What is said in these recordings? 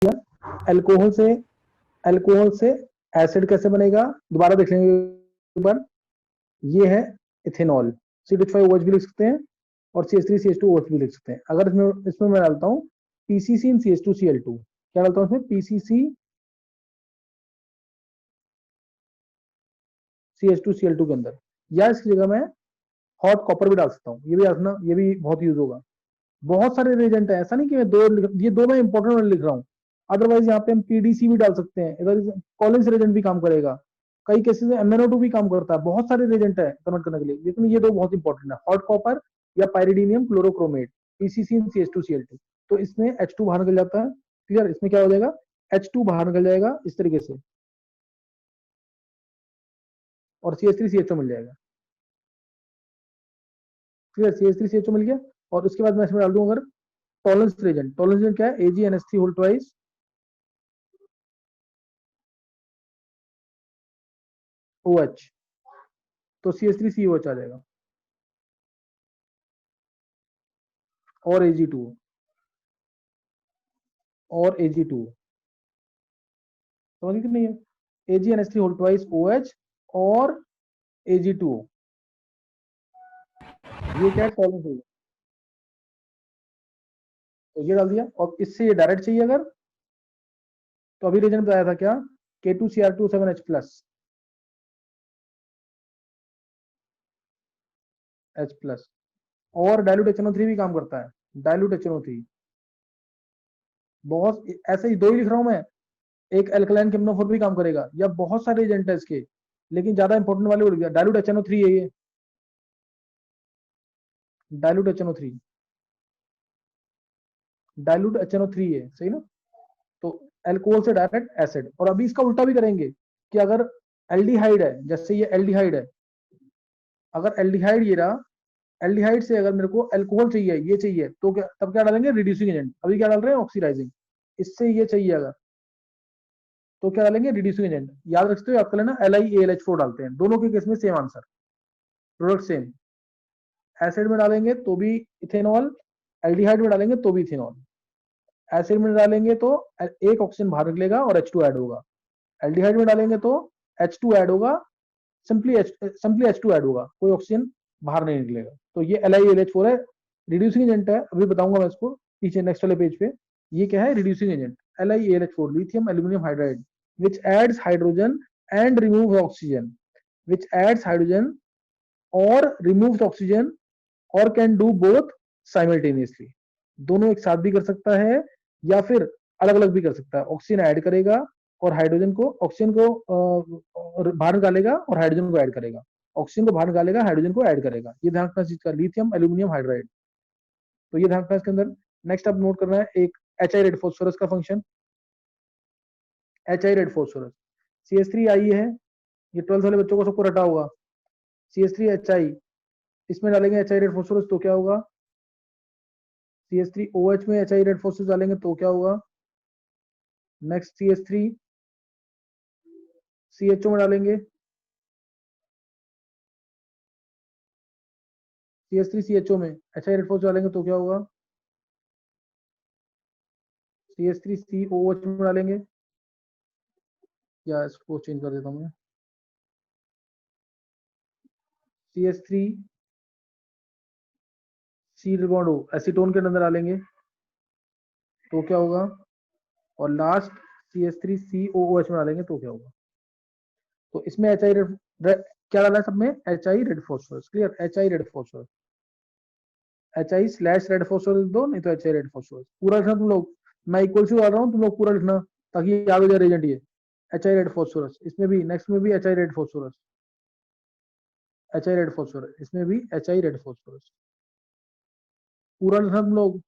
Alcohol से acid कैसे बनेगा दोबारा देख लेंगे एक बार। ये है इथेनॉल, C2H5OH भी लिख सकते हैं और CH3CH2OH भी लिख सकते हैं। अगर इसमें मैं डालता हूँ PCC इन CH2Cl2, क्या डालता हूँ इसमें PCC CH2Cl2 के अंदर, या इसकी जगह मैं हॉट कॉपर भी डाल सकता हूँ, ये भी रखना, ये भी बहुत यूज होगा। बहुत सारे रिएजेंट है, ऐसा नहीं कि मैं ये दो मैं इंपॉर्टेंट वाले लिख रहा हूँ। अदरवाइज यहाँ पे हम PDC भी डाल सकते हैं, इधर कॉलिन्स रिएजेंट भी काम करेगा, कई केसेस में MnO2 भी काम करता है, बहुत सारे रिएजेंट है कन्वर्ट करने के लिए, लेकिन ये दो बहुत इंपॉर्टेंट है, हॉट कॉपर या पाइरिडीनियम क्लोरोक्रोमेट PCC इन CH2Cl2। तो इसमें H2 बाहर निकल जाता है, क्लियर। इसमें क्या हो जाएगा, H2 बाहर निकल जाएगा इस तरीके से, और CH3CHO मिल जाएगा, क्लियर। CH3CHO मिल गया। और उसके बाद मैं इसमें डाल दूं अगर टॉलरेंस रिएजेंट, टॉलरेंस रिएजेंट क्या है, AgNH3 होल ट्वाइस OH, तो CH3COH आ जाएगा, और Ag2, और Ag2, समझ कि नहीं है, AgNH3 होल ट्वाइस OH और Ag2, ये क्या है, टॉलरेंस रिएजेंट, तो ये डाल दिया। और इससे ये डायरेक्ट चाहिए अगर, तो अभी रिएजेंट बताया था क्या, K2Cr2 7H plus H plus, और डायल्यूट HNO3 भी काम करता है, डायल्यूट HNO3, बहुत ऐसे ही दो ही लिख रहा हूं मैं, एक एल्कलाइन केमनोफोर भी काम करेगा, या बहुत सारे एजेंट है इसके, लेकिन ज्यादा इंपॉर्टेंट वाले उड़ गया, डायल्यूट HNO3 है ये, डायल्यूट HNO3, डायल्यूट HNO3 है, सही ना। तो एल्कोहल से डायरेक्ट एसिड। और अभी इसका उल्टा भी करेंगे कि अगर एल्डिहाइड है, जैसे ये एल्डिहाइड है, अगर एल्डिहाइड ये रहा, एल्डिहाइड से अगर मेरे को अल्कोहल चाहिए, ये चाहिए, तो क्या, तब क्या डालेंगे, रिड्यूसिंग एजेंट। अभी क्या डाल रहे हैं, ऑक्सीडाइजिंग। इससे ये चाहिए अगर, तो क्या डालेंगे, रिड्यूसिंग एजेंट। याद रखते हो, आपका लेना LiAlH4 डालते हैं, दोनों के केस में same answer, product same. Acid में डालेंगे तो भी इथेनॉल, एल्डिहाइड में डालेंगे तो भी इथेनॉल। एसिड में डालेंगे तो एक ऑक्सीजन बाहर निकलेगा और H2 ऐड होगा, एल्डिहाइड में डालेंगे तो H2 ऐड होगा, सिंपली H2 ऐड होगा, कोई ऑक्सीजन बाहर नहीं निकलेगा। तो ये LiAlH4 है, रिड्यूसिंग एजेंट है, अभी बताऊंगा मैं इसको पीछे नेक्स्ट वाले पेज पे। ये क्या है, reducing agent, LiAlH4, lithium aluminium hydride, which adds hydrogen and removes oxygen, which adds hydrogen or removes oxygen or can do both simultaneously। दोनों एक साथ भी कर सकता है, या फिर अलग अलग भी कर सकता है। ऑक्सीजन ऐड करेगा और हाइड्रोजन को, ऑक्सीजन को बाहर निकालेगा और हाइड्रोजन को ऐड करेगा, ऑक्सीजन को बाहर निकालेगा, हाइड्रोजन को ऐड करेगा। ये ध्यान रखना चीज का, लिथियम एल्यूमिनियम हाइड्राइड, तो ये ध्यान रखना इसके अंदर। नेक्स्ट आप नोट करना है एक HI रेड फॉस्फोरस का function, HI red phosphorus, CH3 है, ये 12th वाले बच्चों को सबको रटा होगा, CH3HI, इसमें डालेंगे HI रेड फॉस्फोरस तो क्या होगा, CH3OH में HI रेड फॉस्फोरस डालेंगे तो क्या होगा, नेक्स्ट CH3CHO में डालेंगे, CH3CHO में HI रेड फॉस्फोरस डालेंगे तो क्या होगा, CH3COH में डालेंगे, या इसको चेंज कर देता हूँ मैं, CH3 सी बॉन्ड हो एसीटोन के अंदर डालेंगे तो क्या होगा, और लास्ट CH3COOH में डालेंगे तो क्या होगा। तो इसमें HI रेड क्या डाला है सब में, HI red phosphorus, clear, HI red phosphorus, red phosphorus दो, नहीं तो HI रेड फॉस्फोरस पूरा लिखना तुम लोग, मैं इक्वल टू डाल रहा हूँ, तुम लोग पूरा लिखना ताकि याद हो जाए रेजेंट। ये HI रेड फॉस्फोरस, इसमें भी नेक्स्ट में भी HI red phosphorus, HI red phosphorus, इसमें भी HI रेड फॉस्फोरस, पूरा लिखना तुम लोग।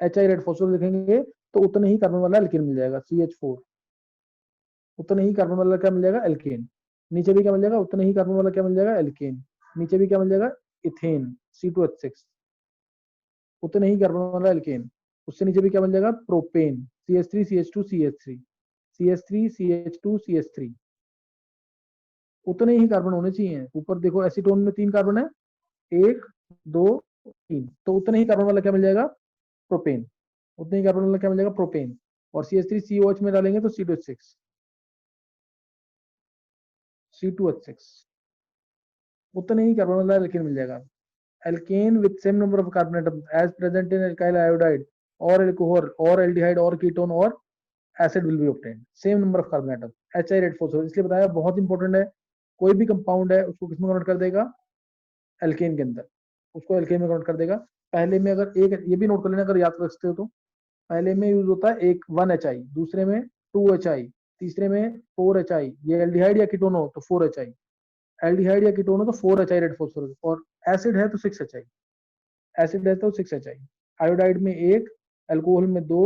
HI रेड फॉस्फोरस लिखेंगे तो उतने ही कार्बन वाला एल्केन मिल जाएगा CH4, उतने ही कार्बन वाला क्या मिल जाएगा, एल्केन। नीचे भी क्या मिल जाएगा, उतने ही कार्बन वाला क्या मिल जाएगा, एल्केन। नीचे भी क्या मिल जाएगा, इथेन C2H6, उतने ही कार्बन वाला एल्केन। उससे नीचे भी क्या मिल जाएगा, प्रोपेन CH3CH2CH3, CH3CH2CH3, उतने ही कार्बन होने चाहिए। ऊपर देखो एसीटोन में 3 कार्बन है, 1 2 3, तो उतने ही कार्बन वाला क्या मिल जाएगा, प्रोपेन, उतने ही कार्बन वाला क्या मिल जाएगा, प्रोपेन। और CH3COH में डालेंगे तो C2H6, C2H6 उतने ही कार्बन एल्केन मिल जाएगा। Alkane with same number of carbon atom as present in alkyl iodide और एल्कोहल और एल्डिहाइड और कीटोन और acid will be obtained, same number of carbon atom. HI red phosphorus इसलिए बताया बहुत इंपॉर्टेंट है, कोई भी कंपाउंड है उसको किसमें कन्वर्ट कर देगा, एल्केन के अंदर, उसको एल्केन में कन्वर्ट कर देगा। पहले में अगर एक, ये भी नोट कर लेना अगर याद रख सकते हो तो, पहले में यूज होता है एक 1HI, दूसरे में 2HI, तीसरे में 4HI, ये एल्डिहाइड या कीटोन हो तो 4HI, एल्डिहाइड या कीटोन हो तो 4HI रेड फॉस्फोरस, और एसिड है तो 6HI, एसिड है तो 6HI। आयोडाइड में एक, अल्कोहल में दो,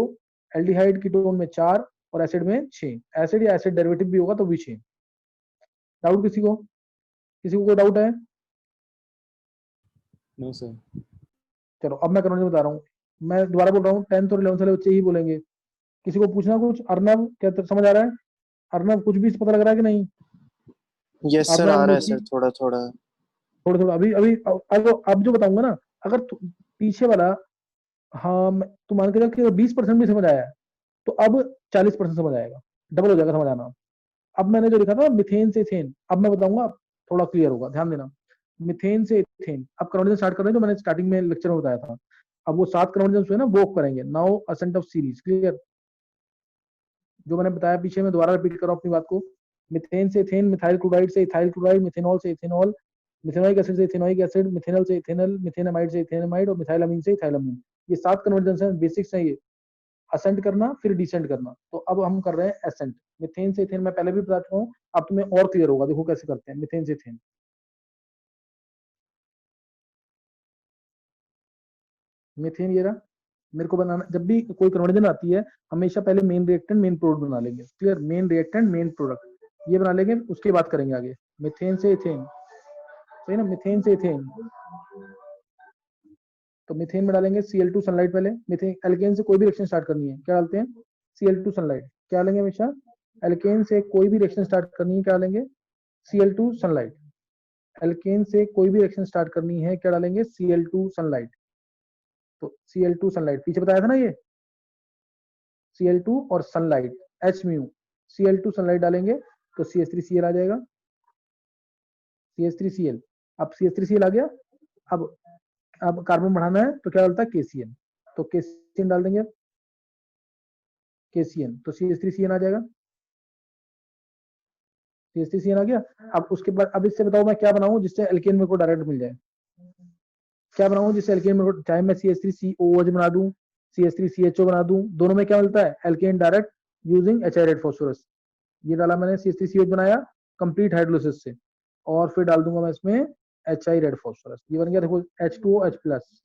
एल्डिहाइड कीटोन में चार और एसिड में 6। एसिड या एसिड डेरिवेटिव भी होगा तो भी 6। डाउट किसी को, किसी को कोई डाउट है? No sir. चलो अब मैं कन्वर्जन बता रहा हूँ, मैं दोबारा बोल रहा हूँ, 10th और 11th वाले बच्चे ही बोलेंगे। किसी को पूछना कुछ? अर्नब क्या समझ आ रहा है? अर्नब कुछ भी पता लग रहा है कि नहीं? यस सर, आपने आ रहा है निशी सर, थोड़ा थोड़ा। थोड़ा थोड़ा अभी अभी अब जो बताऊंगा ना, अगर पीछे वाला, हाँ तू मान के चल कि 20% भी समझ आया है तो अब 40% समझ आएगा, डबल हो जाएगा समझ आना। अब मैंने जो लिखा था मिथेन से इथेन, अब मैं बताऊंगा, थोड़ा क्लियर होगा, ध्यान देना। मिथेन से इथेन अब कन्वर्जन स्टार्ट कर रहे हैं, जो मैंने स्टार्टिंग में लेक्चर में बताया था। अब वो 7 कन्वर्जन है ना, वो करेंगे now ascent of series, clear? जो मैंने बताया पीछे, मैं दोबारा रिपीट कर रहा हूँ अपनी बात को। मिथेन से इथेन, मिथाइल क्लोराइड से इथाइल क्लोराइड, मिथेनॉल से इथेनॉल, मिथेनोइक एसिड से इथेनोइक एसिड, मिथेनॉल से इथेनॉल, मिथेनामाइड से इथेनामाइड और मिथाइलामीन से इथाइलामीन। ये 7 कन्वर्जन है, बेसिक्स है ये। असेंट करना फिर डिसेंट करना, तो अब हम कर रहे हैं एसेंट। मिथेन से इथेन मैं पहले भी बता चुका हूँ, अब तुम्हें और क्लियर होगा, देखो कैसे करते हैं मिथेन से इथेन। मिथेन ये रहा, मेरे को बनाना, जब भी कोई कन्वर्जन आती है हमेशा पहले मेन रिएक्टेंट मेन प्रोडक्ट बना लेंगे, clear? Main reactant main product ये बना लेंगे, उसके बाद करेंगे आगे। मिथेन से इथेन, सही ना? मिथेन से इथेन, तो मिथेन में डालेंगे Cl2 सनलाइट। पहले मिथेन एल्केन से कोई भी रिएक्शन स्टार्ट करनी है, क्या डालते हैं? Cl2 sunlight. क्या लेंगे हमेशा? एल्केन से कोई भी रिएक्शन स्टार्ट करनी है, क्या लेंगे? Cl2 sunlight. एल्केन से कोई भी रिएक्शन स्टार्ट करनी है, क्या डालेंगे? Cl2 sunlight. तो Cl2 सनलाइट पीछे बताया था ना ये, Cl2 और sunlight H mu, Cl2 sunlight डालेंगे तो CH3Cl आ जाएगा, CH3Cl। अब CH3Cl आ गया, अब कार्बन बढ़ाना है तो क्या बोलता है? KCl, तो KCl डाल देंगे, KCl तो CH3Cl आ जाएगा, CH3Cl आ गया। अब उसके बाद अब इससे बताओ मैं क्या बनाऊं जिससे एल्केन मेरे को डायरेक्ट मिल जाए, क्या बनाऊं जिससे एल्केन मेरे को, चाहे मैं CH3COOH बना दूं, CH3CHO बना दूं, दोनों में क्या मिलता है? Alkane direct using HI red phosphorus. ये डाला मैंने, CH3COH बनाया कंप्लीट हाइड्रोलिसिस से, और फिर डाल दूंगा मैं इसमें HI रेड फॉस्फोरस, ये बन गया देखो H2OH plus,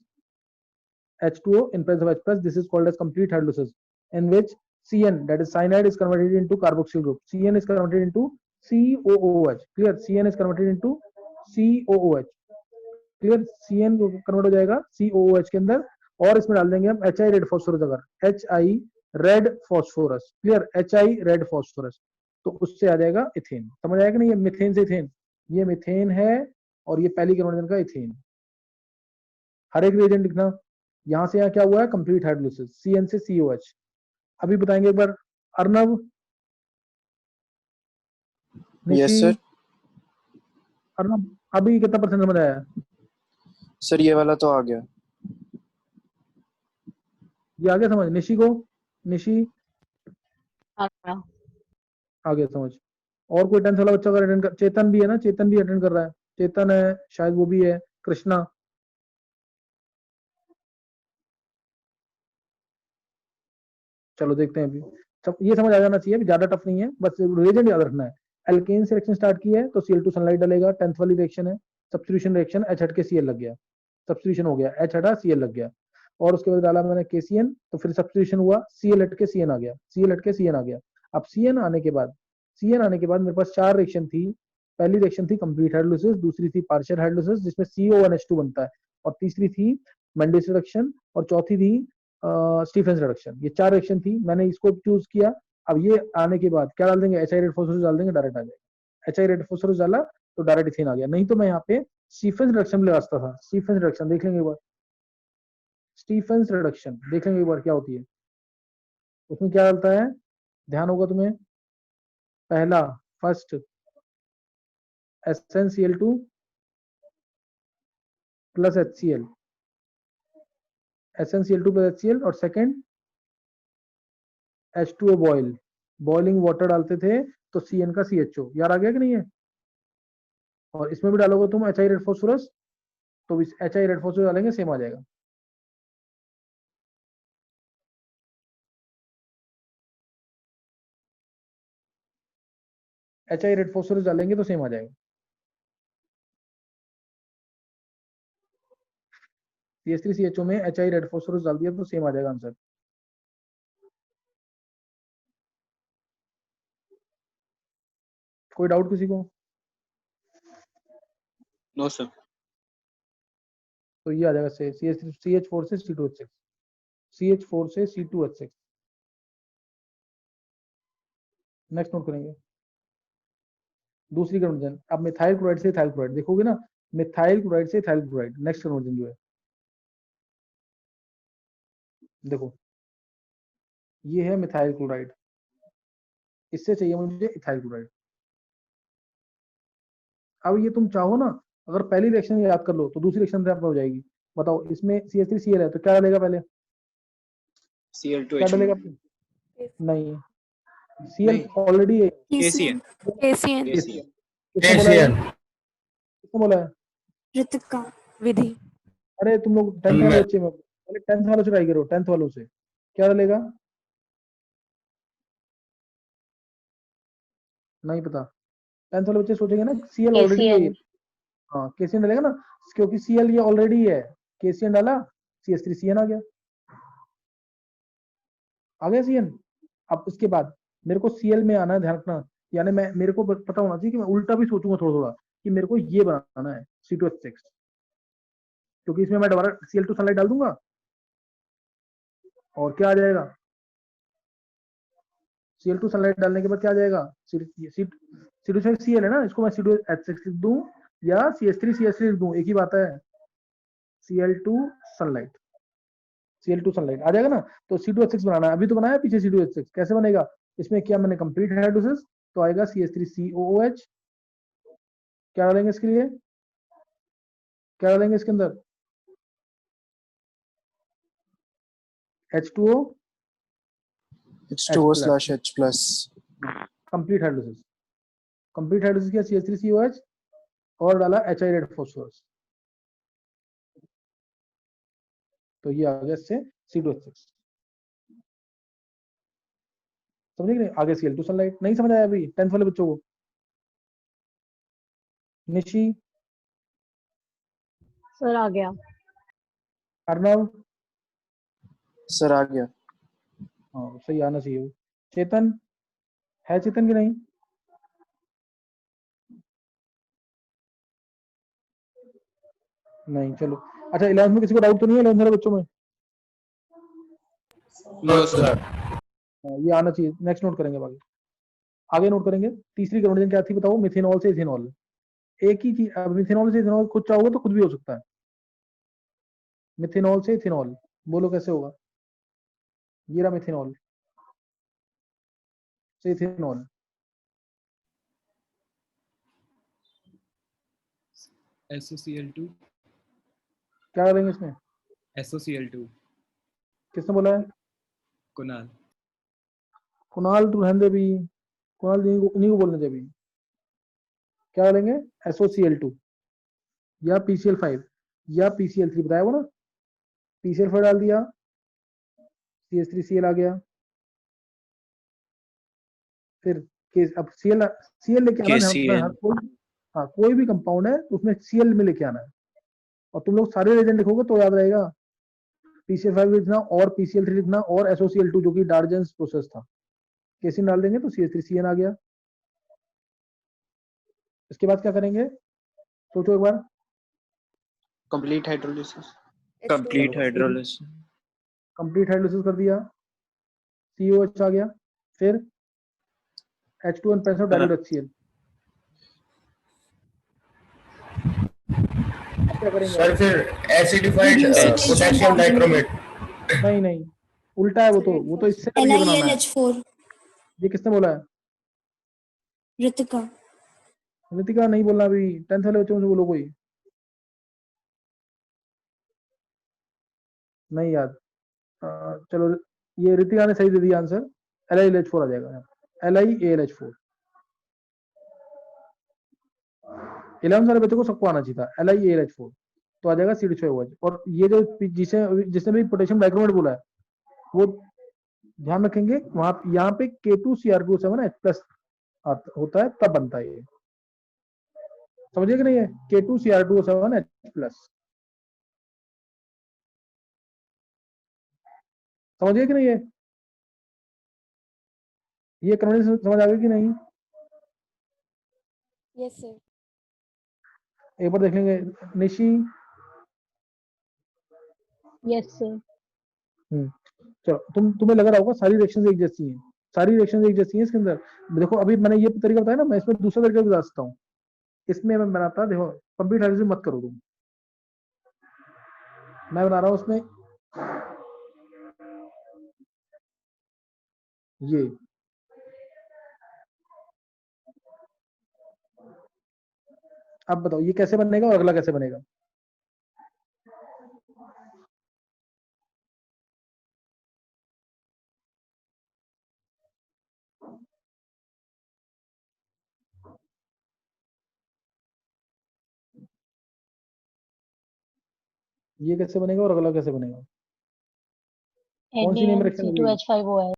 H2O in presence of H plus, this is called as complete hydrolysis, in which CN, that is cyanide, is converted into carboxyl group. CN is converted into COOH. Clear? CN is converted into COOH. Clear? CN convert हो जाएगा COOH के अंदर, और इसमें डाल देंगे हम HI red phosphorus, अगर HI red phosphorus, clear? HI red phosphorus, तो उससे आ जाएगा इथेन। समझ आएगा नहीं? ये मिथेन से इथेन, ये मिथेन है और ये पहली कन्वर्जन का इथेन। हर एक रिएजेंट लिखना, यहां से यहाँ क्या हुआ है? कंप्लीट हाइड्रोलिसिस, CN से COH। अभी बताएंगे एक बार, अर्नब, यस निशी, सर। अर्नब अभी कितना परसेंट समझ आया? सर ये वाला तो आ गया। ये आ गया समझ? निशी को, निशी आ गया। आ गया समझ? और कोई 10th वाला बच्चा अगर अटेंड कर, चेतन भी है ना, चेतन भी अटेंड कर रहा है, चेतन है शायद, वो भी है, कृष्णा। चलो देखते हैं अभी, सब ये समझ आ जाना चाहिए, ज्यादा टफ नहीं है, बस रिएजेंट याद रखना है। एल्केन से रिएक्शन स्टार्ट की है तो Cl2 सनलाइट डालेगा, 10th वाली रिएक्शन है, सब्स्टिट्यूशन रिएक्शन, H हट के Cl लग गया, सब्स्टिट्यूशन हो गया, H हटा Cl लग गया, और उसके बाद डाला मैंने KCN, तो फिर सब्स्टिट्यूशन हुआ, Cl हट के Cn आ गया, Cl हट के Cn आ गया। अब Cn आने के बाद, Cn आने के बाद मेरे पास 4 रिएक्शन थी। पहली रिएक्शन थी कंप्लीट हाइड्रोलिसिस, दूसरी थी पार्शियल हाइड्रोलिसिस जिसमें CO1H2 बनता है, और तीसरी थी मेंडिस रिडक्शन, और चौथी थी स्टीफेंस रिडक्शन। ये 4 रिएक्शन थी, मैंने इसको चूज किया। अब ये आने के बाद क्या डाल देंगे? HI रेड फॉस्फोरस डाल देंगे, डायरेक्ट आ जाएगा। HI रेड फॉस्फोरस डाला तो डायरेक्ट इथेन आ गया, नहीं तो मैं यहाँ पे स्टीफेंस रिडक्शन में लगाता था। स्टीफेंस रिडक्शन देख लेंगे एक बार, स्टीफेंस रिडक्शन देख लेंगे एक बार क्या होती है। उसमें क्या डलता है, ध्यान होगा तुम्हें, पहला first SnCl2 plus HCl, SnCl2 plus HCl, और second H2O boil, boiling water डालते थे तो Cn का CHO, यार आ गया कि नहीं है। और इसमें भी डालोगे तुम HI रेड फॉस्फोरस, तो इस HI रेड फॉस्फोरस डालेंगे सेम आ जाएगा। HI रेड फॉस्फोरस डालेंगे तो सेम आ जाएगा। CH3CHO में HI रेड फॉस्फोरस डाल दिया तो सेम आ जाएगा आंसर। कोई डाउट किसी को? No sir. तो ये आ जाएगा से CH4 से C2H6, CH4 से C2H6। नेक्स्ट नोट करेंगे दूसरी कन्वर्जन। अब मिथाइल क्लोराइड से इथाइल क्लोराइड देखोगे ना, मिथाइल क्लोराइड से इथाइल क्लोराइड नेक्स्ट कन्वर्जन जो है, देखो ये है मिथाइल क्लोराइड, इससे चाहिए मुझे इथाइल क्लोराइड। अब ये तुम चाहो ना, अगर पहली रिएक्शन याद कर लो तो दूसरी रिएक्शन पे हो जाएगी। बताओ, इसमें CH3Cl है तो क्या डालेगा पहले, क्या डालेगा? नहीं, Cl ऑलरेडी है, KCN KCN किसने बोला है? ऋतिका विधि। अरे तुम लोग 10th वाले बच्चे में, पहले 10th वालों से ट्राई करो, 10th वालों से क्या डालेगा, नहीं पता। 10th वाले बच्चे सोचेंगे ना Cl ऑलरेडी है, हाँ KCN डालेगा ना, क्योंकि Cl ये ऑलरेडी है, KCN डाला CH3CN आ गया, CN। अब इसके बाद मेरे को Cl में आना है, ध्यान रखना, यानी मेरे को पता होना चाहिए कि मैं उल्टा भी सोचूंगा थोड़ा थोड़ा, कि मेरे को ये बनाना है C2H6, क्योंकि इसमें मैं दोबारा Cl2 सनलाइट डाल दूंगा और क्या आ जाएगा, Cl2 सनलाइट डालने के बाद क्या आ जाएगा, C2Cl है ना, इसको मैं C2H6 लिख दूं या CH3CH3 लिख दूं, एक ही बात है, Cl2 सनलाइट, Cl2 सनलाइट आ जाएगा ना। तो C2H6 बनाना है, अभी तो बनाया पीछे C2H6, कैसे बनेगा, इसमें क्या मैंने कंप्लीट हाइड्रोलिसिस, तो आएगा CH3COOH, क्या डालेंगे इसके लिए, क्या डालेंगे इसके अंदर, H2O H2O/H plus, complete hydrolysis, complete hydrolysis किया CH3COH और डाला HI रेड फॉस्फोरस, तो ये आ गया इससे C2H6, समझे कि नहीं। आगे Cl2 सनलाइट, नहीं समझ आया अभी 10th वाले बच्चों को? निशी, सर आ गया। अर्णव, सर आ गया। हाँ सही आना चाहिए। चेतन है, चेतन की नहीं? नहीं, चलो अच्छा 11th में किसी को डाउट तो नहीं है 11th वाले बच्चों में? No sir. ये आना चाहिए, नेक्स्ट नोट करेंगे बाकी, आगे नोट करेंगे। तीसरी कन्वर्जन क्या थी बताओ, मिथेनॉल से इथेनॉल, एक ही चीज, अब मिथेनॉल से इथेनॉल खुद चाहोगे तो खुद भी हो सकता है, मिथेनॉल से इथेनॉल, बोलो कैसे होगा, ये रहा मिथेनॉल से इथेनॉल, SOCl2 क्या करेंगे इसमें, SOCl2 किसने बोला है? कुणाल। कुणाल तू रहने दे भी, कुणाल इन्हीं को बोलने दे भी। क्या डालेंगे, SOCl2 या PCl5 या PCl3, बताया वो ना, PCl5 डाल दिया, CH3Cl आ गया, फिर अब Cl लेके आना, हर कोई, हाँ कोई भी कंपाउंड है तो उसमें Cl में लेके आना है, और तुम लोग सारे रिएजेंट लिखोगे तो याद रहेगा, PCl5 लिखना और PCl3 लिखना और SOCl2 जो कि डार्जेंस प्रोसेस था, केसिन डाल देंगे तो CH3CN आ गया। इसके बाद क्या करेंगे, सोचो एक बार। Complete hydrolysis. Complete hydrolysis, complete hydrolysis कर दिया, COH आ गया, फिर H2N पेंसिल डाइल्यूट HCl, क्या करेंगे सर फिर एसिडिफाइड पोटेशियम डाइक्रोमेट, नहीं नहीं, उल्टा है वो तो इससे ये बनाना है। LiLH4 ये किसने बोला है? रितिका रितिका नहीं बोलना अभी, 10th वाले बच्चों से बोलो कोई। नहीं याद। चलो ये रितिका ने सही दे दिया आंसर, LiLH4 आ जाएगा, LiAlH4। 11th वाले बच्चों को सबको आना चाहिए था LiAlH4, तो आ जाएगा C2H5OH। और ये जो जिसने भी पोटेशियम डाइक्रोमेट बोला है वो ध्यान रखेंगे, वहां यहाँ पे K2Cr2O7H+ होता है तब बनता है ये, समझिए कि नहीं है, K2Cr2O7H+, समझिए कि नहीं है, ये कन्वर्जन समझ आ गई कि नहीं? यस सर एक बार देख लेंगे। निशी, यस सर चलो तुम्हें लग रहा होगा सारी रिएक्शंस एक जैसी हैं, सारी रिएक्शंस एक जैसी हैं इसके अंदर। देखो अभी मैंने ये तरीका बताया ना, मैं इसमें दूसरा तरीका भी बता सकता हूँ। इसमें मैं बनाता, देखो कंप्लीट हाइड्रोजन मत करो तुम, मैं बना रहा हूँ उसमें ये, अब बताओ ये कैसे बनेगा और अगला कैसे बनेगा? ये कैसे बनेगा और अगला कैसे बनेगा? कौन सी नेम रिएक्शन लगेगी? NaCl2H5OH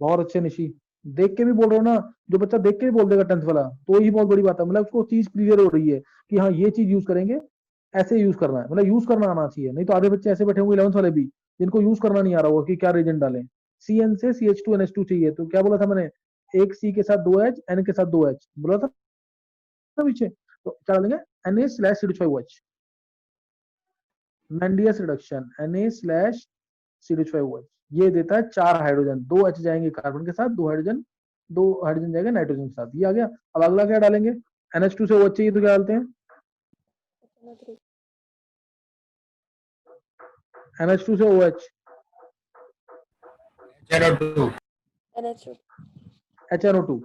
बहुत अच्छे निशी, देख के भी बोल रहे हो ना, जो बच्चा देख के भी बोल देगा 10th वाला तो ही बहुत बड़ी बात है, मतलब उसको चीज क्लियर हो रही है कि हाँ ये चीज यूज करेंगे, ऐसे यूज करना है, मतलब यूज करना आना चाहिए। नहीं तो आधे बच्चे ऐसे बैठे होंगे 11th वाले भी, जिनको यूज करना नहीं आ रहा होगा कि क्या रिएजेंट डालें। CN से CH2NH2 चाहिए, तो क्या बोला था मैंने, एक C के साथ 2H, N के साथ 2H बोला था ना पीछे, तो क्या डालेंगे Na/CH5OH, मेंडियस रिडक्शन Na/CH5OH, ये देता है 4 हाइड्रोजन, 2 H जाएंगे कार्बन के साथ, 2 हाइड्रोजन जाएगा नाइट्रोजन के साथ, ये आ गया। अब अगला क्या डालेंगे, NH2 से OH चाहिए तो क्या डालते हैं, NH2 से OH, HNO2,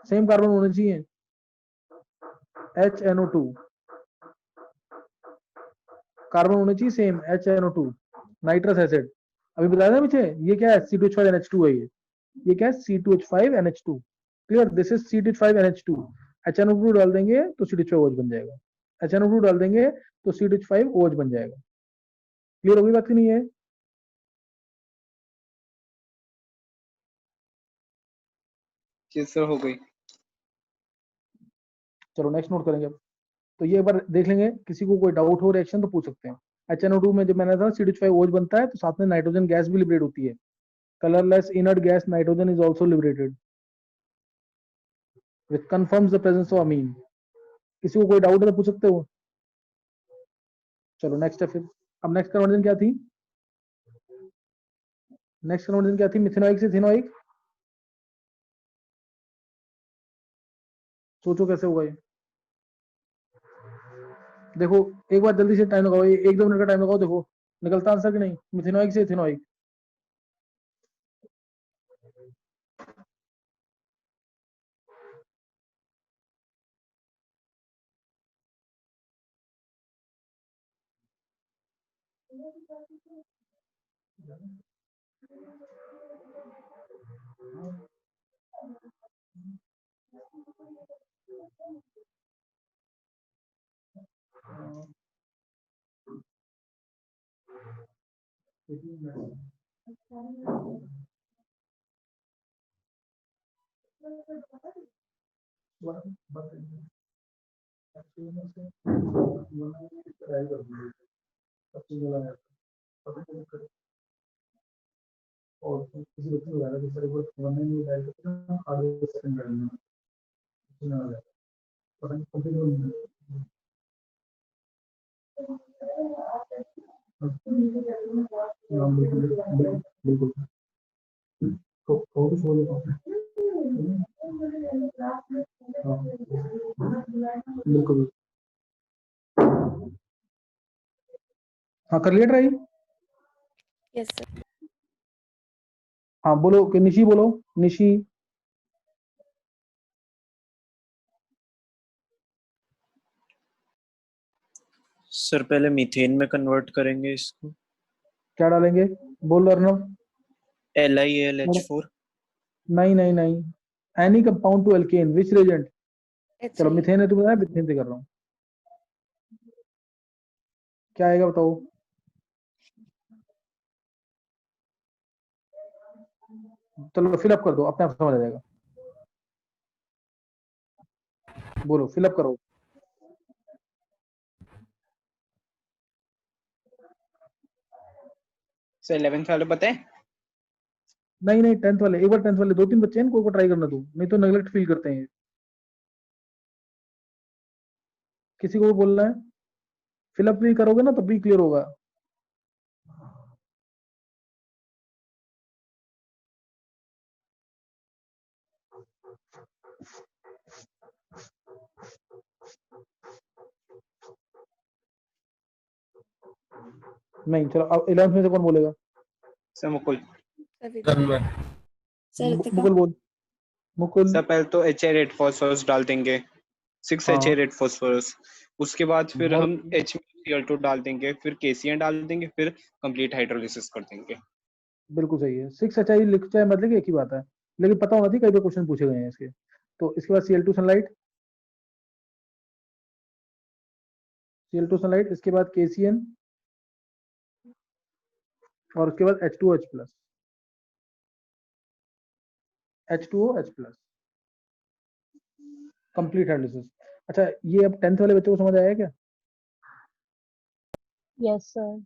सेम कार्बन होने चाहिए, HNO2 कार्बन होने चाहिए सेम, HNO2 नाइट्रस एसिड। अभी बताया था पीछे, ये क्या है, C2H5NH2 है, ये क्या है, C2H5NH2, clear, this is C2H5NH2। HNO2 डाल देंगे तो C2H5OH बन जाएगा, HNO2 डाल देंगे तो C2H5OH बन जाएगा। क्लियर होगी बात की नहीं है? यस सर हो गई। चलो नेक्स्ट नोट करेंगे अब। तो ये एक बार देख लेंगे, किसी को कोई डाउट हो रिएक्शन तो पूछ सकते हैं। HNO2 में जब मैंने था C2H5OH बनता है तो साथ में नाइट्रोजन गैस भी लिबरेट होती है, colourless inert gas nitrogen is also liberated which confirms the presence of amine। किसी को कोई डाउट है तो पूछ सकते हो। चलो नेक्स्ट है फिर, अब नेक्स्ट कन्वर्जन क्या थी, नेक्स्ट कन्वर्जन क्या थी, मिथेनॉइक से इथेनॉइक, सोचो कैसे होगा ये। देखो एक बार जल्दी से टाइम लगाओ, 1-2 मिनट का टाइम लगाओ, देखो निकलता आंसर कि नहीं, मिथेनॉइक से इथेनॉइक। और किसी बच्चे को ज्यादा दूसरे को फोन में डाल के ना, आधे सेकंड डालना, इतना आ जाएगा, पता नहीं कब तक बिल्कुल बिल्कुल, तो कुछ बोले बिल्कुल। हाँ कर लिया ट्राई। यस सर हाँ बोलो कि निशी बोलो, निशी। सर पहले मीथेन में कन्वर्ट करेंगे इसको। क्या डालेंगे? बोल अर्नव। LiAlH4। नहीं नहीं नहीं, any compound to alkene which Regent. चलो HI मिथेन है, तुम बताया, मिथेन से कर रहा हूँ। क्या आएगा बताओ? चलो फिलअप कर दो, अपने आप समझ आ जाएगा। बोलो फिलअप करो। सर 11th वाले पता है? नहीं नहीं, 10th वाले, एक बार 10th वाले, दो तीन बच्चे हैं, इनको ट्राई करना तू, नहीं तो नेगलेक्ट फील करते हैं ये। किसी को भी बोलना है, फिलअप भी करोगे ना तब भी क्लियर होगा। नहीं, चलो अब 11th में से कौन बोलेगा? सर मुकुल। सर रितिका। मुकुल बोल। मुकुल। सर पहले तो HI रेड फॉस्फोरस डाल देंगे, 6 HI हाँ रेड फॉस्फोरस। उसके बाद फिर बहुत हम अच्छी। HCl2 डाल देंगे, फिर KCl डाल देंगे, फिर कंप्लीट हाइड्रोलिसिस कर देंगे। बिल्कुल सही है, 6 HI लिख चाहे मतलब कि एक ही बात है, लेकिन पता होना चाहिए, कई बार क्वेश्चन पूछे गए हैं इसके। तो इसके बाद Cl2 सनलाइट, Cl2 सनलाइट, इसके बाद KCN, और उसके बाद H2OH plus, H2OH plus, complete hydrolysis. अच्छा, ये अब 10th वाले बच्चों को समझ आया क्या? Yes sir.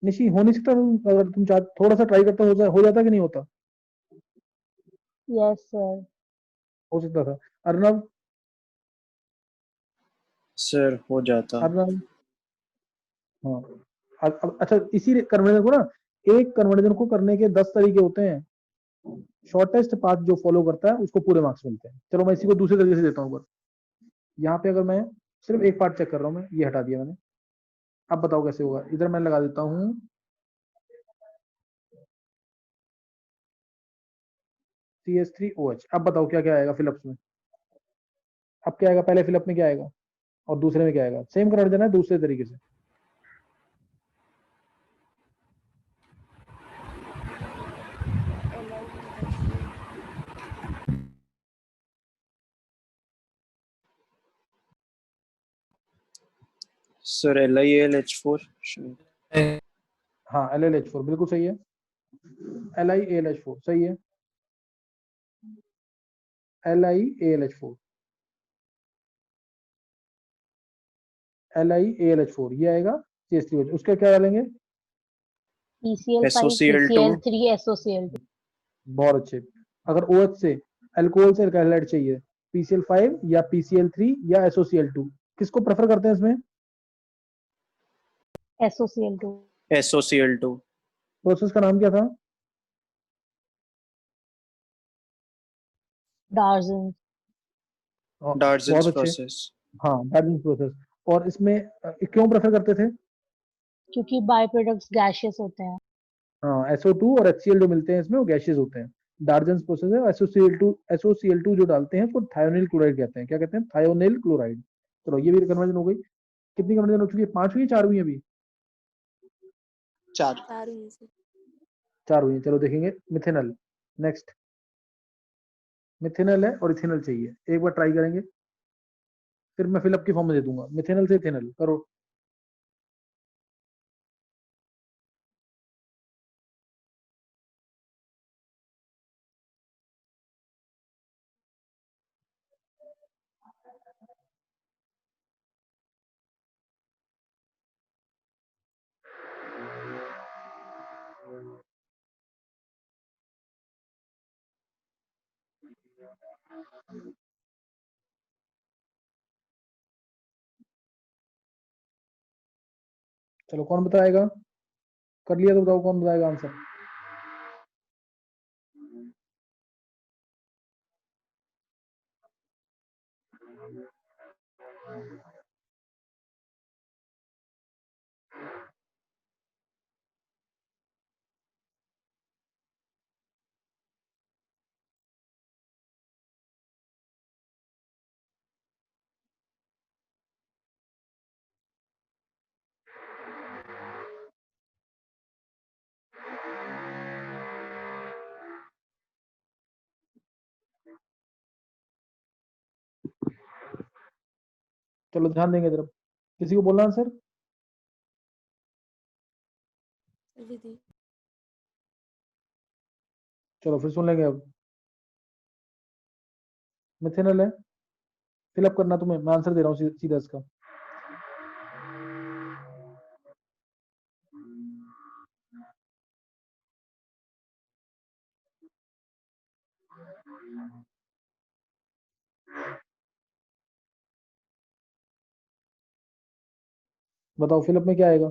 निशी हो नहीं सकता अगर तुम चाह, थोड़ा सा ट्राई करता हो जाता कि नहीं होता? Yes sir. हो सकता था। अर्नव। सर हो जाता। अर्नव। हाँ। अच्छा, इसी कन्वर्जन को ना, एक कन्वर्जन को करने के 10 तरीके होते हैं, शॉर्टेस्ट पाथ जो फॉलो करता है उसको पूरे मार्क्स मिलते हैं। चलो मैं इसी को दूसरे तरीके से देता हूँ। यहाँ पे अगर मैं सिर्फ एक पार्ट चेक कर रहा हूँ, मैं ये हटा दिया मैंने, अब बताओ कैसे होगा। इधर मैं लगा देता हूँ CH3OH। अब बताओ क्या क्या आएगा फिलअप्स में। अब क्या आएगा, पहले फिलअप में क्या आएगा और दूसरे में क्या आएगा? सेम कन्वर्जन है, दूसरे तरीके से। Sir LiAlH4। हाँ LiAlH4 बिल्कुल सही है, LiAlH4 सही है, LiAlH4, LiAlH4 ये आएगा। CH3OH, उसका क्या डालेंगे? PCl5 SOCl2। PCl3 SOCl2। बहुत अच्छे। अगर OH से अल्कोहल से अल्काइल हाइड चाहिए, PCl5 या PCl3 या SOCl2, किसको प्रेफर करते हैं इसमें? SOCl2। SOCl2। प्रोसेस का नाम क्या था? डार्जन। बहुत डार्जन्स अच्छे। प्रोसेस। हाँ डार्विन प्रोसेस। और इसमें क्यों प्रेफर करते थे? क्योंकि बाय प्रोडक्ट्स गैशियस होते हैं। हाँ SO2 और HCl जो मिलते हैं इसमें वो गैसेस होते हैं। डार्जन्स प्रोसेस है। SOCl2 जो डालते हैं उसको थायोनिल क्लोराइड कहते हैं। क्या कहते हैं? Thionyl chloride. चलो ये भी कन्वर्जन हो गई। कितनी कन्वर्जन हो चुकी है? 5 हुई है, 4 हुई है अभी? 4। 4 हुई है। चलो देखेंगे मिथेनल। नेक्स्ट, मिथेनल है और इथेनल चाहिए, एक बार ट्राई करेंगे, फिर मैं फिलअप की फॉर्म में दे दूंगा। मिथेनल से इथेनल करो। चलो कौन बताएगा? कर लिया तो बताओ कौन बताएगा आंसर। चलो ध्यान देंगे जरा, किसी को बोलना आंसर? दीदी चलो फिर सुन लेंगे अब। मिथेनल है, फिलअप करना तुम्हें, मैं आंसर दे रहा हूँ सीधा इसका। बताओ फिलअप में क्या आएगा?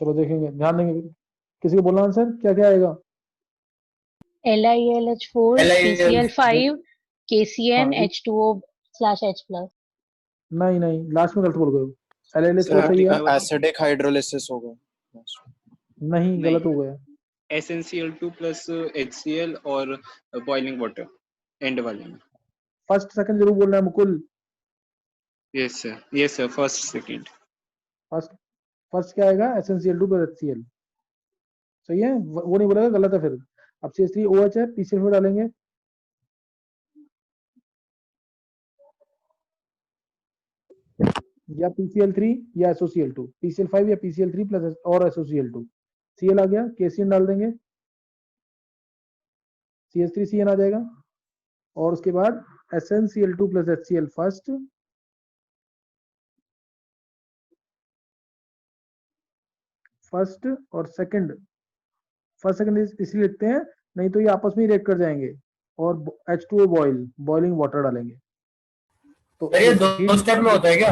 चलो देखेंगे, ध्यान देंगे फिर। किसी को बोलना आंसर, क्या क्या आएगा? LiAlH4 PCl5 KCN हाँ H2O/H+। नहीं नहीं, लास्ट में गलत बोल गए हो। LiLH4 सर सही है, एसिडिक हाइड्रोलिसिस होगा। नहीं गलत नहीं। हो गया। SnCl2 प्लस HCl और बॉइलिंग वाटर एंड वाले में। फर्स्ट सेकंड जरूर बोलना है Mukul. Yes sir first second. First first क्या आएगा? SnCl2 + HCl, सही है, वो नहीं बोलेगा, गलत है फिर। अब CH3OH है, PCl डालेंगे, या PCl3 या SOCl2, PCl5 या PCl3 प्लस और SOCl2। Cl आ गया, KCN डाल देंगे, CH3CN आ जाएगा, और उसके बाद SnCl2 + HCl फर्स्ट, और सेकंड। फर्स्ट सेकंड इसलिए लिखते हैं, नहीं तो ये आपस में ही रिएक्ट कर जाएंगे, और H2O बॉइलिंग वाटर डालेंगे। तो ये दो स्टेप में होता है क्या?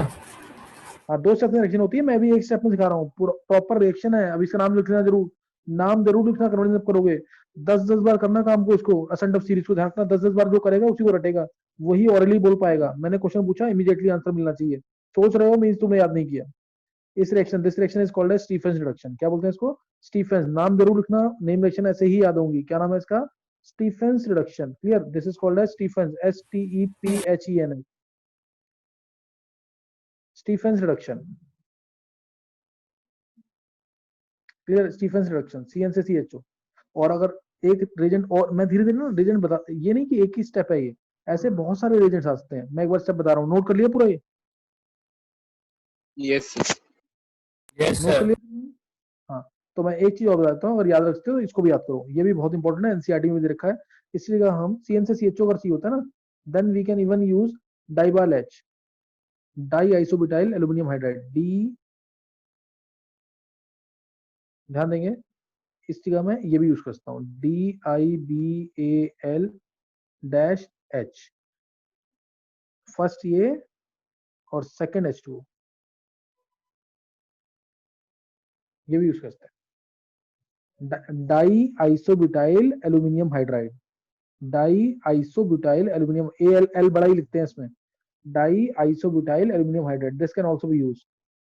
हाँ, 2 स्टेप में रिएक्शन होती है, मैं भी 1 स्टेप में सिखा रहा हूँ, पूरा प्रॉपर रिएक्शन है। अब इसका नाम लिखना जरूर, नाम जरूर लिखना, कन्वर्जन जब करोगे 10-10 बार करना काम को, इसको असेंट ऑफ सीरीज को ध्यान रखना, 10-10 बार जो करेगा उसी को रटेगा, वही ऑरली बोल पाएगा। मैंने क्वेश्चन पूछा, इमीडिएटली आंसर मिलना चाहिए। सोच रहे हो मींस तुमने याद नहीं किया। This reaction is called as Stephens reduction. क्या बोलते हैं इसको? स्टीफेंस। नाम जरूर लिखना, नेम रिएक्शन ऐसे ही याद होंगी। क्या नाम है इसका? Stephens reduction. Clear? This is called as Stephens, STEPHENS, Stephens reduction. Clear? Stephens reduction, CN से CHO। और अगर एक रेजेंट, और मैं धीरे धीरे ना रेजेंट बता, ये नहीं कि एक ही स्टेप है, ये ऐसे बहुत सारे रेजेंट्स आते हैं। मैं एक बार स्टेप बता रहा हूँ, नोट कर लिया पूरा? ये यस नोट कर लिया? हाँ, तो मैं एक चीज और बताता हूँ, अगर याद रखते हो तो इसको भी याद करो, ये भी बहुत इंपॉर्टेंट है, NCERT में दे रखा है। इसलिए हम CN से CHO अगर C होता है ना, then we can even use DIBAL H, diisobutyl aluminium hydride, D। ध्यान देंगे, इस जगह में ये भी यूज करता हूँ, DIBAL-H, फर्स्ट ये और सेकंड H2O, ये भी यूज करता है। Die isobutyl aluminium hydride, die isobutyl aluminium, AL बड़ा ही लिखते हैं इसमें, die isobutyl aluminium hydride. This can also be used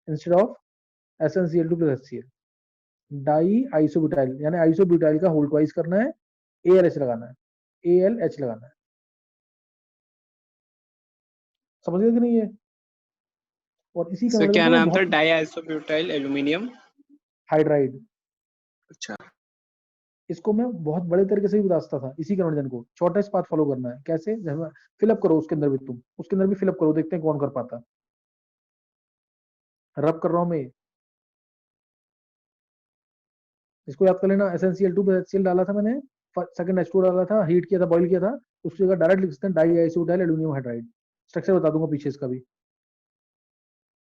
instead of SnCl2 + HCl। Die isobutyl यानी आइसोब्यूटाइल का होल्ड वाइज करना है, ALH लगाना है, ALH लगाना है। समझ गए कि नहीं? ये और इसी सर कन्वर्जन क्या को मैं नाम था? बहुत डाईआइसोब्यूटाइल एल्यूमिनियम। हाइड्राइड, अच्छा इसको मैं बहुत बड़े तरीके से भी बताता था। इसी कन्वर्जन को शॉर्टेस्ट पाथ फॉलो करना है। कैसे? फिलअप करो उसके अंदर भी, तुम उसके अंदर भी फिलअप करो, देखते हैं कौन कर पाता है। रब कर रहा हूं मैं, इसको याद कर लेना। SnCl2 + HCl डाला था मैंने, सेकंड H2 डाला था, हीट किया था, बॉइल किया था, उसकी जगह डायरेक्ट लिख सकते हैं die isobutyl aluminium hydride. Structure बता दूंगा पीछे इसका भी।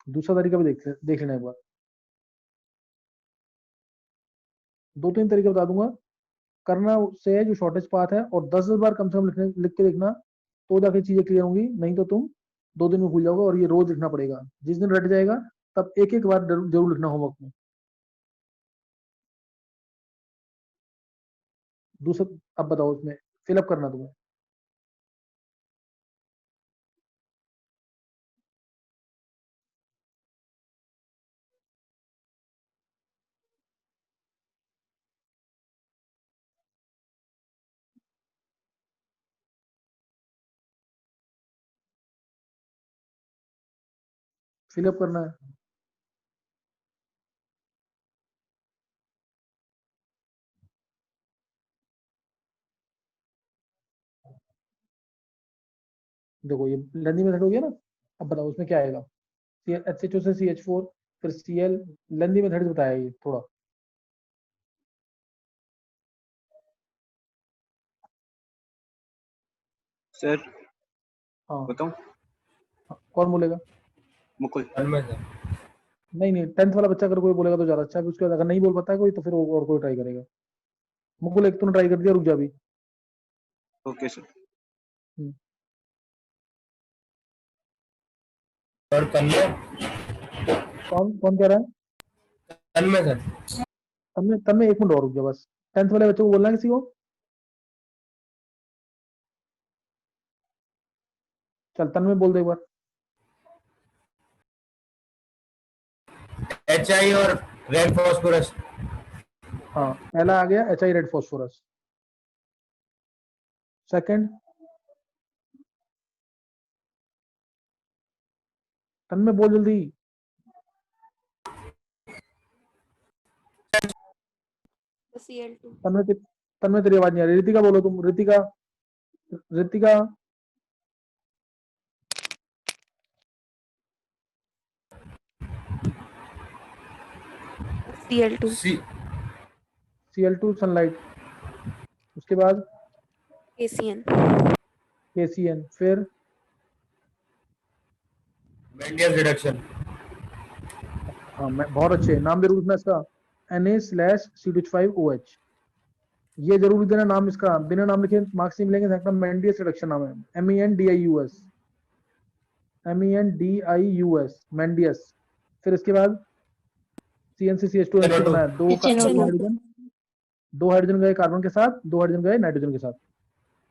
दूसरा तरीका भी देख लेना एक बार, 2-3 तरीके बता दूंगा। करना उससे है जो शॉर्टेज पाथ है, और 10-10 बार कम से कम लिख के देखना, तो जाके चीजें क्लियर होंगी, नहीं तो तुम 2 दिन में भूल जाओगे, और ये रोज लिखना पड़ेगा। जिस दिन रट जाएगा तब एक एक बार जरूर लिखना होमवर्क में। दूसरा अब बताओ, उसमें फिलअप करना तुम्हें। फिलअप करना है। देखो ये लेंदी मेथड हो गया ना। अब बताओ उसमें क्या आएगा। HCHO से CH4, फिर Cl। लेंदी मेथड बताया ये थोड़ा। सर हाँ बताऊं? कौन बोलेगा? मुकुल। तन्मय सर। नहीं नहीं, 10th वाला बच्चा अगर कोई बोलेगा तो ज्यादा अच्छा है। उसके बाद अगर नहीं बोल पाता है कोई तो फिर और कोई ट्राई करेगा। मुकुल एक तूने ट्राई कर दिया, रुक जा अभी। Okay sir. और तन्मय। कौन कौन कह रहा है? तन्मय सर। तब में 1 मिनट और रुक जा बस। 10th वाले बच्चों को बोलना है किसी को? चल तन्मय बोल दे एक बार। HI और रेड फॉस्फोरस। हाँ पहला आ गया HI रेड फॉस्फोरस। सेकंड तन्मय बोल जल्दी। Cl2. तन्मय तेरी आवाज नहीं आ रही। रितिका बोलो तुम। Ritika. Ritika. Cl2. Cl2 sunlight. उसके बाद KCN. KCN, फिर मेंडियस रिडक्शन। हाँ मैं बहुत अच्छे नाम जरूर लिखना इसका। Na/C2H5OH। ये जरूर देना नाम इसका। बिना नाम लिखे मार्क्स नहीं मिलेंगे। सेकंड मेंडियस रिडक्शन नाम है, MENDIUS। MENDIUS मेंडियस। फिर इसके बाद CN से CH2 NO2। बनाया। दो HNO2। हाइड्रोजन, 2 हाइड्रोजन गए कार्बन के साथ, 2 हाइड्रोजन गए नाइट्रोजन के साथ।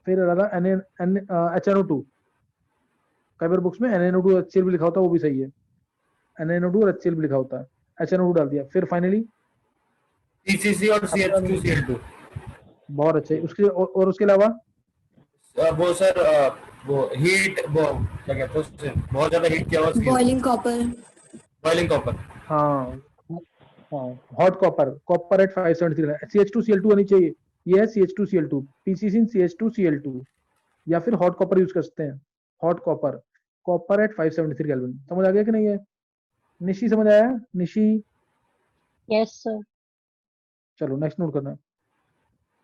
फिर रहा HNO2। कई बार बुक्स में NaNO2 HCl भी लिखा होता है, वो भी सही है। NaNO2 और HCl भी लिखा होता है। HNO2 डाल दिया। फिर फाइनली TCC और CH2Cl2। बहुत अच्छे। उसके और उसके अलावा वो सर वो हीट वो क्या कहते हैं उससे बहुत ज्यादा हीट किया हुआ Boiling copper. Boiling copper. हाँ हाँ hot copper. Copper at 573 CH2Cl2 होनी चाहिए। ये है CH2Cl2, PCC CH2Cl2। या फिर हॉट कॉपर यूज कर सकते हैं। Hot copper, copper at 573 kelvin. समझ आ गया कि नहीं है? निशी समझ आया? Nishi yes sir. चलो नेक्स्ट नोट करना है।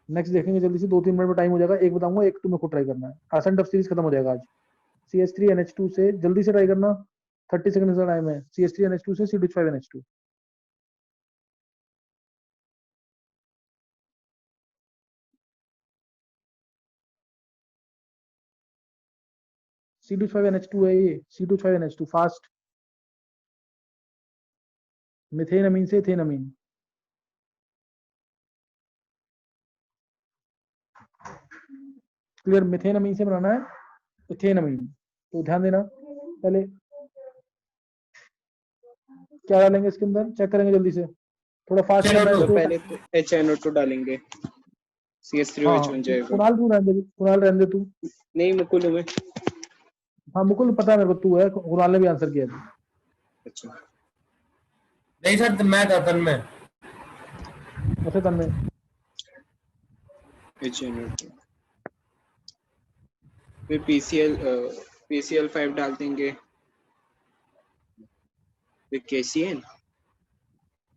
नेक्स्ट देखेंगे जल्दी से। 2-3 मिनट में टाइम हो जाएगा। एक बताऊंगा, एक तुम्हें खुद ट्राई करना है। आसन टफ सीरीज खत्म हो जाएगा आज। CH3NH2 से जल्दी से ट्राई करना। 30 सेकंड का टाइम है। CH3NH2 से C2H5NH2। C2H5NH2 है ये। C2H5NH2 fast. मिथेन अमीन से इथेन अमीन। क्लियर? मिथेन अमीन से बनाना है इथेन अमीन। तो ध्यान देना। पहले क्या डालेंगे इसके अंदर, चेक करेंगे जल्दी से। थोड़ा फास्ट करना है HNO2। तो इसको। पहले तो HNO2 डालेंगे, CH3OH हाँ बन जाएगा। कुणाल तू रहने दे, कुणाल रहने दे तू। नहीं मुकुल हूँ मैं। हाँ मुकुल पता है मेरे को तू है। कुणाल ने भी आंसर किया था। अच्छा नहीं सर मैं था तन्मय। अच्छा तन्मय। HNO2 फिर PCl5 डाल देंगे, फिर KCN,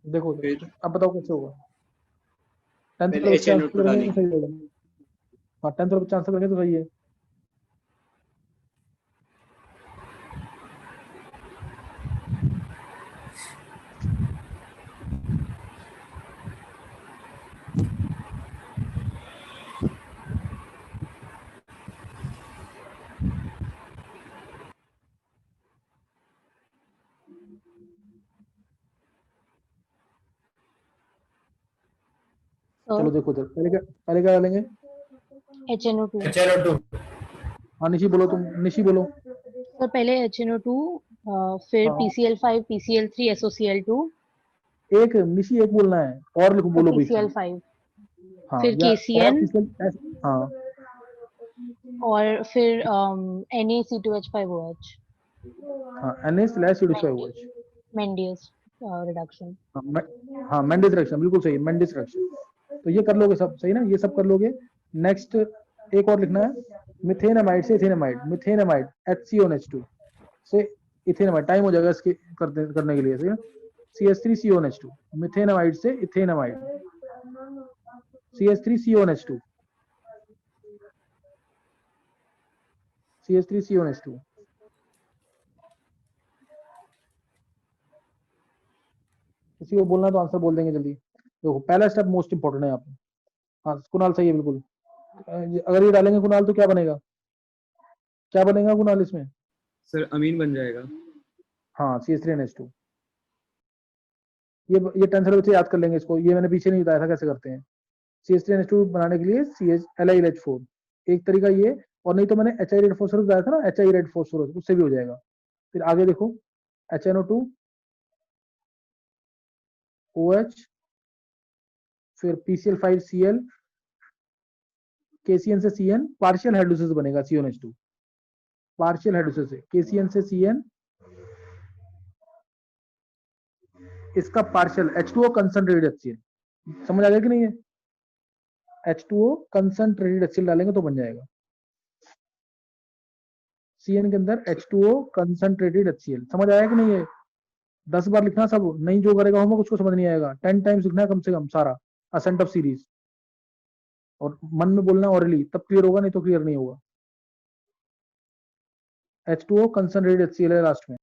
देखो फिर अब बताओ कैसे होगा। 10th पहले वाले बच्चे आंसर HNO2 करेंगे तो डालेंगे। सही होगा। हाँ 10th वाले बच्चे आंसर करेंगे तो सही है। चलो देखो इधर, पहले क्या डालेंगे? HNO2 HNO2 हाँ निशी बोलो, तुम निशी बोलो। सर, पहले HNO2, फिर हाँ। PCl5 PCl3 SOCl2 एक निशी एक बोलना है, और लिखो, बोलो बीच में। PCl5 हाँ, फिर या KCN हाँ और फिर Na-C2H5OH हाँ, Na/CO2H। Mendes reduction. हाँ मेंडिस रिएक्शन, बिल्कुल सही, मेंडिस रिएक्शन। तो ये कर लोगे सब, सही ना, ये सब कर लोगे। नेक्स्ट एक और लिखना है, मिथेनामाइड से इथेनामाइड, मिथेनामाइड HCONH2 से इथेनामाइड, टाइम हो जाएगा इसके करने के लिए, सही ना। CH3CONH2, मिथेनामाइड से इथेनामाइड, CH3CONH2, CH3CONH2। किसी को बोलना तो आंसर बोल देंगे जल्दी। देखो पहला स्टेप मोस्ट इंपॉर्टेंट है यहाँ पे। हाँ कुणाल सही है बिल्कुल। अगर ये डालेंगे कुणाल तो क्या बनेगा, क्या बनेगा कुणाल इसमें? सर अमीन बन जाएगा। हाँ CH3NH2। ये टेंशन बच्चे याद कर लेंगे इसको, ये मैंने पीछे नहीं बताया था कैसे करते हैं। CH3NH2 बनाने के लिए LiLH4 एक तरीका ये, और नहीं तो मैंने HI रेड फॉस्फोरस बताया था ना, HI रेड फॉस्फोरस, उससे भी हो जाएगा। फिर आगे देखो, HNO2 OH, फिर PCl5Cl, KCN से CN, पार्शियल हाइड्रोलिसिस बनेगा CONH2, पार्शियल हाइड्रोलिसिस से KCN से CN, इसका पार्शियल H2O कंसंट्रेटेड HCl। समझ आ गया कि नहीं है? H2O कंसंट्रेटेड HCl डालेंगे तो बन जाएगा। CN के अंदर H2O कंसंट्रेटेड HCl। समझ आया कि नहीं है? 10 बार लिखना सब, नहीं जो करेगा होमवर्क उसको समझ नहीं आएगा। 10 टाइम्स लिखना है कम से कम सारा असेंट ऑफ सीरीज, और मन में बोलना ओरली, तब क्लियर होगा, नहीं तो क्लियर नहीं होगा। H2O कंसंट्रेटेड HCl है लास्ट में।